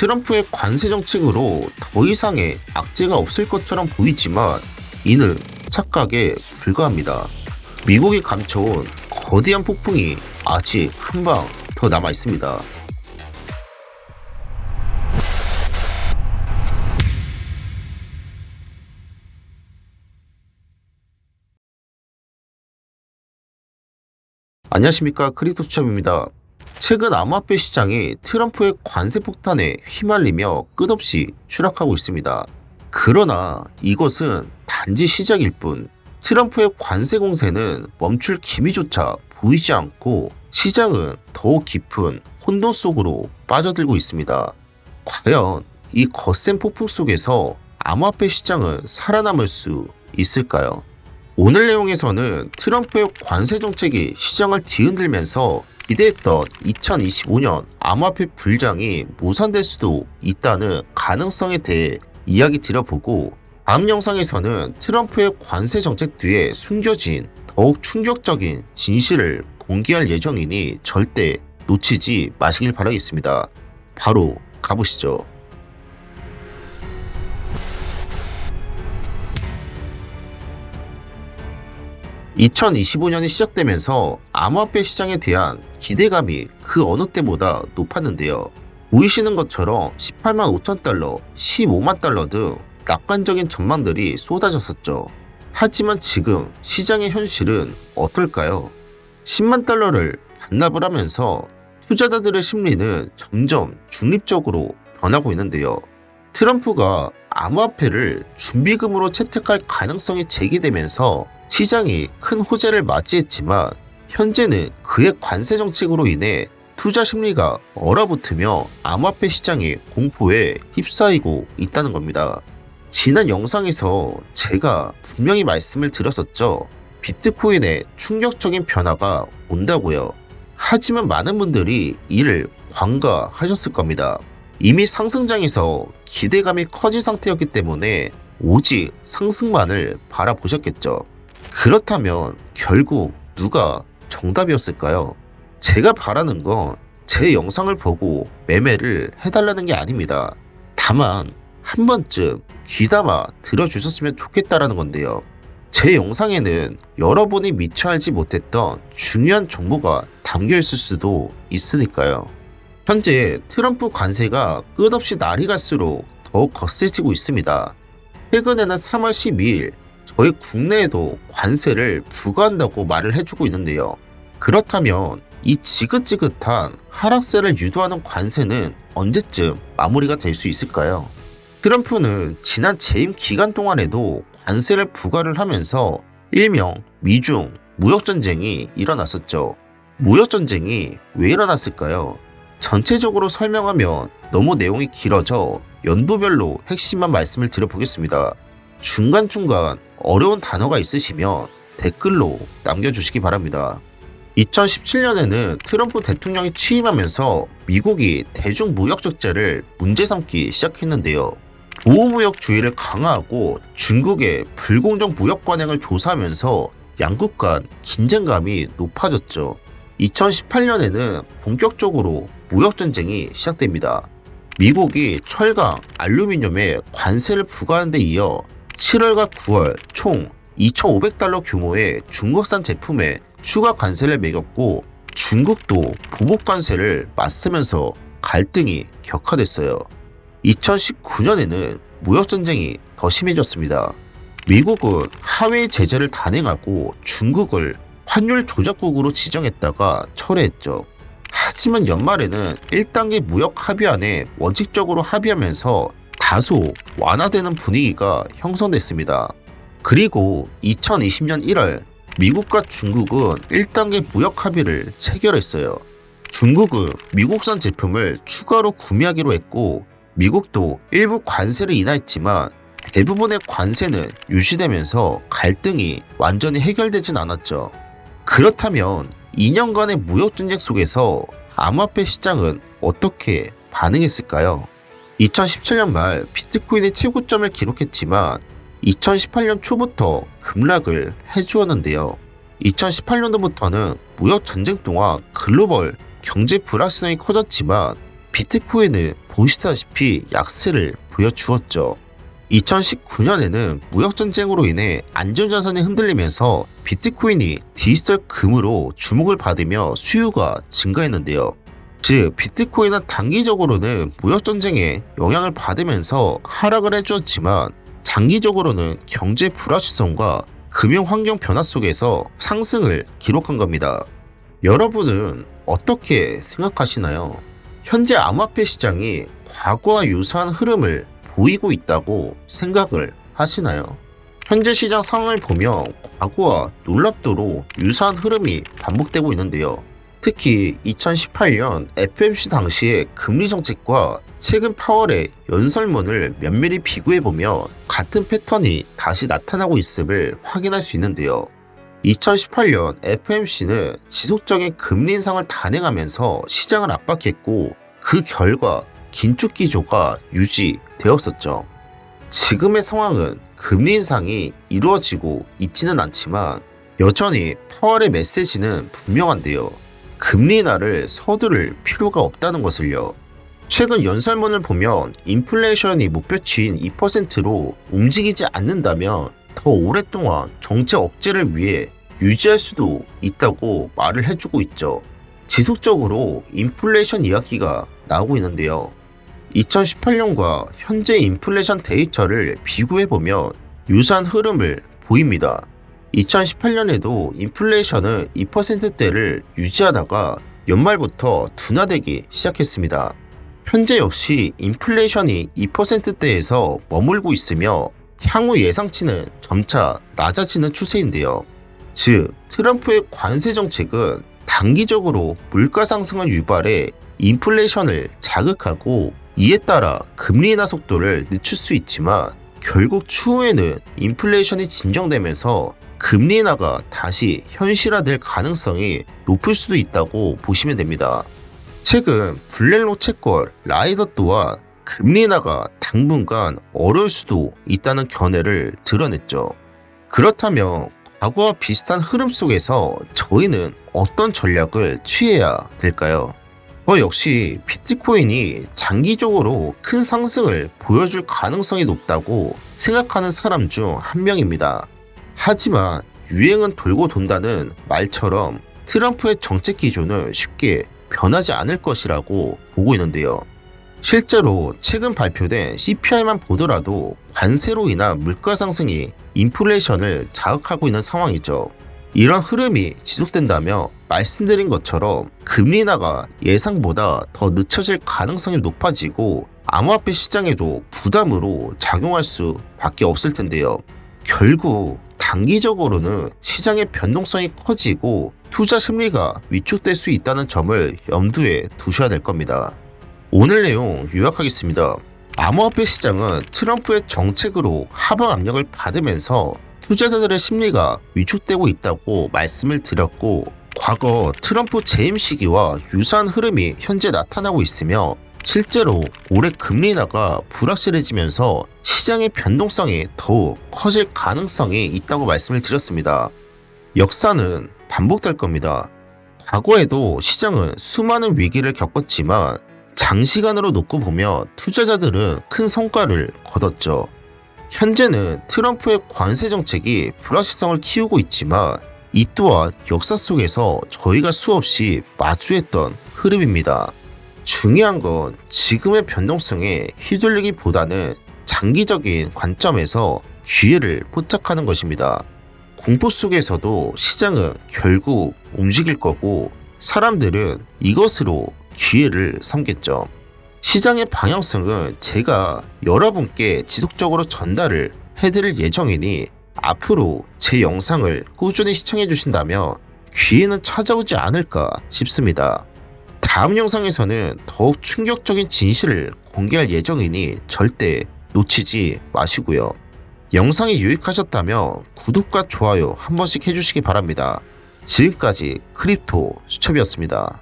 트럼프의 관세 정책으로 더 이상의 악재가 없을 것처럼 보이지만 이는 착각에 불과합니다. 미국이 감춰온 거대한 폭풍이 아직 한 방 더 남아 있습니다. 안녕하십니까, 크립토 수첩입니다. 최근 암호화폐 시장이 트럼프의 관세 폭탄에 휘말리며 끝없이 추락하고 있습니다. 그러나 이것은 단지 시작일 뿐, 트럼프의 관세 공세는 멈출 기미조차 보이지 않고 시장은 더욱 깊은 혼돈 속으로 빠져들고 있습니다. 과연 이 거센 폭풍 속에서 암호화폐 시장은 살아남을 수 있을까요? 오늘 내용에서는 트럼프의 관세 정책이 시장을 뒤흔들면서 기대했던 2025년 암호화폐 불장이 무산될 수도 있다는 가능성에 대해 이야기 드려보고, 다음 영상에서는 트럼프의 관세 정책 뒤에 숨겨진 더욱 충격적인 진실을 공개할 예정이니 절대 놓치지 마시길 바라겠습니다. 바로 가보시죠. 2025년이 시작되면서 암호화폐 시장에 대한 기대감이 그 어느 때보다 높았는데요. 보이시는 것처럼 18만 5천 달러, 15만 달러 등 낙관적인 전망들이 쏟아졌었죠. 하지만 지금 시장의 현실은 어떨까요? 10만 달러를 반납을 하면서 투자자들의 심리는 점점 중립적으로 변하고 있는데요. 트럼프가 암호화폐를 준비금으로 채택할 가능성이 제기되면서 시장이 큰 호재를 맞이했지만, 현재는 그의 관세 정책으로 인해 투자 심리가 얼어붙으며 암호화폐 시장이 공포에 휩싸이고 있다는 겁니다. 지난 영상에서 제가 분명히 말씀을 드렸었죠. 비트코인에 충격적인 변화가 온다고요. 하지만 많은 분들이 이를 관가하셨을 겁니다. 이미 상승장에서 기대감이 커진 상태였기 때문에 오직 상승만을 바라보셨겠죠. 그렇다면 결국 누가 정답이었을까요? 제가 바라는 건 제 영상을 보고 매매를 해달라는 게 아닙니다. 다만 한 번쯤 귀담아 들어주셨으면 좋겠다라는 건데요. 제 영상에는 여러분이 미처 알지 못했던 중요한 정보가 담겨있을 수도 있으니까요. 현재 트럼프 관세가 끝없이 날이 갈수록 더욱 거세지고 있습니다. 최근에는 3월 12일 저희 국내에도 관세를 부과한다고 말을 해주고 있는데요. 그렇다면 이 지긋지긋한 하락세를 유도하는 관세는 언제쯤 마무리가 될 수 있을까요? 트럼프는 지난 재임 기간 동안에도 관세를 부과를 하면서 일명 미중 무역전쟁이 일어났었죠. 무역전쟁이 왜 일어났을까요? 전체적으로 설명하면 너무 내용이 길어져 연도별로 핵심만 말씀을 드려보겠습니다. 중간중간 어려운 단어가 있으시면 댓글로 남겨주시기 바랍니다. 2017년에는 트럼프 대통령이 취임하면서 미국이 대중무역적자를 문제 삼기 시작했는데요. 보호무역주의를 강화하고 중국의 불공정 무역 관행을 조사하면서 양국 간 긴장감이 높아졌죠. 2018년에는 본격적으로 무역전쟁이 시작됩니다. 미국이 철강, 알루미늄에 관세를 부과하는 데 이어 7월과 9월 총 2,500달러 규모의 중국산 제품에 추가 관세를 매겼고, 중국도 보복 관세를 맞서면서 갈등이 격화됐어요. 2019년에는 무역전쟁이 더 심해졌습니다. 미국은 하웨이 제재를 단행하고 중국을 환율 조작국으로 지정했다가 철회했죠. 하지만 연말에는 1단계 무역 합의안에 원칙적으로 합의하면서 다소 완화되는 분위기가 형성됐습니다. 그리고 2020년 1월 미국과 중국은 1단계 무역 합의를 체결했어요. 중국은 미국산 제품을 추가로 구매하기로 했고, 미국도 일부 관세를 인하했지만 대부분의 관세는 유지되면서 갈등이 완전히 해결되진 않았죠. 그렇다면 2년간의 무역전쟁 속에서 암호화폐 시장은 어떻게 반응했을까요? 2017년 말 비트코인의 최고점을 기록했지만 2018년 초부터 급락을 해주었는데요. 2018년도부터는 무역 전쟁 동안 글로벌 경제 불확실성이 커졌지만 비트코인은 보시다시피 약세를 보여주었죠. 2019년에는 무역전쟁으로 인해 안전자산이 흔들리면서 비트코인이 디지털 금으로 주목을 받으며 수요가 증가했는데요. 즉 비트코인은 단기적으로는 무역전쟁에 영향을 받으면서 하락을 해주었지만 장기적으로는 경제 불확실성과 금융환경 변화 속에서 상승을 기록한 겁니다. 여러분은 어떻게 생각하시나요? 현재 암호화폐 시장이 과거와 유사한 흐름을 보이고 있다고 생각을 하시나요? 현재 시장 상황을 보면 과거와 놀랍도록 유사한 흐름이 반복되고 있는데요. 특히 2018년 FOMC 당시의 금리 정책과 최근 파월의 연설문을 면밀히 비교해보면 같은 패턴이 다시 나타나고 있음을 확인할 수 있는데요. 2018년 FOMC는 지속적인 금리 인상을 단행하면서 시장을 압박했고 그 결과 긴축 기조가 유지되었었죠. 지금의 상황은 금리 인상이 이루어지고 있지는 않지만 여전히 파월의 메시지는 분명한데요. 금리 인하를 서두를 필요가 없다는 것을요. 최근 연설문을 보면 인플레이션이 목표치인 2%로 움직이지 않는다면 더 오랫동안 정책 억제를 위해 유지할 수도 있다고 말을 해주고 있죠. 지속적으로 인플레이션 이야기가 나오고 있는데요. 2018년과 현재 인플레이션 데이터를 비교해보면 유사한 흐름을 보입니다. 2018년에도 인플레이션은 2%대를 유지하다가 연말부터 둔화되기 시작했습니다. 현재 역시 인플레이션이 2%대에서 머물고 있으며 향후 예상치는 점차 낮아지는 추세인데요. 즉, 트럼프의 관세 정책은 단기적으로 물가 상승을 유발해 인플레이션을 자극하고 이에 따라 금리 인하 속도를 늦출 수 있지만 결국 추후에는 인플레이션이 진정되면서 금리 인하가 다시 현실화될 가능성이 높을 수도 있다고 보시면 됩니다. 최근 블랙록 채권 라이더 또한 금리 인하가 당분간 어려울 수도 있다는 견해를 드러냈죠. 그렇다면 과거와 비슷한 흐름 속에서 저희는 어떤 전략을 취해야 될까요? 역시 비트코인이 장기적으로 큰 상승을 보여줄 가능성이 높다고 생각하는 사람 중 한 명입니다. 하지만 유행은 돌고 돈다는 말처럼 트럼프의 정책 기조는 쉽게 변하지 않을 것이라고 보고 있는데요. 실제로 최근 발표된 CPI만 보더라도 관세로 인한 물가 상승이 인플레이션을 자극하고 있는 상황이죠. 이런 흐름이 지속된다면 말씀드린 것처럼 금리 인하가 예상보다 더 늦춰질 가능성이 높아지고 암호화폐 시장에도 부담으로 작용할 수밖에 없을 텐데요. 결국 단기적으로는 시장의 변동성이 커지고 투자 심리가 위축될 수 있다는 점을 염두에 두셔야 될 겁니다. 오늘 내용 요약하겠습니다. 암호화폐 시장은 트럼프의 정책으로 하방 압력을 받으면서 투자자들의 심리가 위축되고 있다고 말씀을 드렸고, 과거 트럼프 재임 시기와 유사한 흐름이 현재 나타나고 있으며 실제로 올해 금리 인하가 불확실해지면서 시장의 변동성이 더욱 커질 가능성이 있다고 말씀을 드렸습니다. 역사는 반복될 겁니다. 과거에도 시장은 수많은 위기를 겪었지만 장시간으로 놓고 보면 투자자들은 큰 성과를 거뒀죠. 현재는 트럼프의 관세 정책이 불확실성을 키우고 있지만 이 또한 역사 속에서 저희가 수없이 마주했던 흐름입니다. 중요한 건 지금의 변동성에 휘둘리기보다는 장기적인 관점에서 기회를 포착하는 것입니다. 공포 속에서도 시장은 결국 움직일 거고 사람들은 이것으로 기회를 삼겠죠. 시장의 방향성은 제가 여러분께 지속적으로 전달을 해드릴 예정이니 앞으로 제 영상을 꾸준히 시청해 주신다면 기회는 찾아오지 않을까 싶습니다. 다음 영상에서는 더욱 충격적인 진실을 공개할 예정이니 절대 놓치지 마시고요. 영상이 유익하셨다면 구독과 좋아요 한 번씩 해주시기 바랍니다. 지금까지 크립토 수첩이었습니다.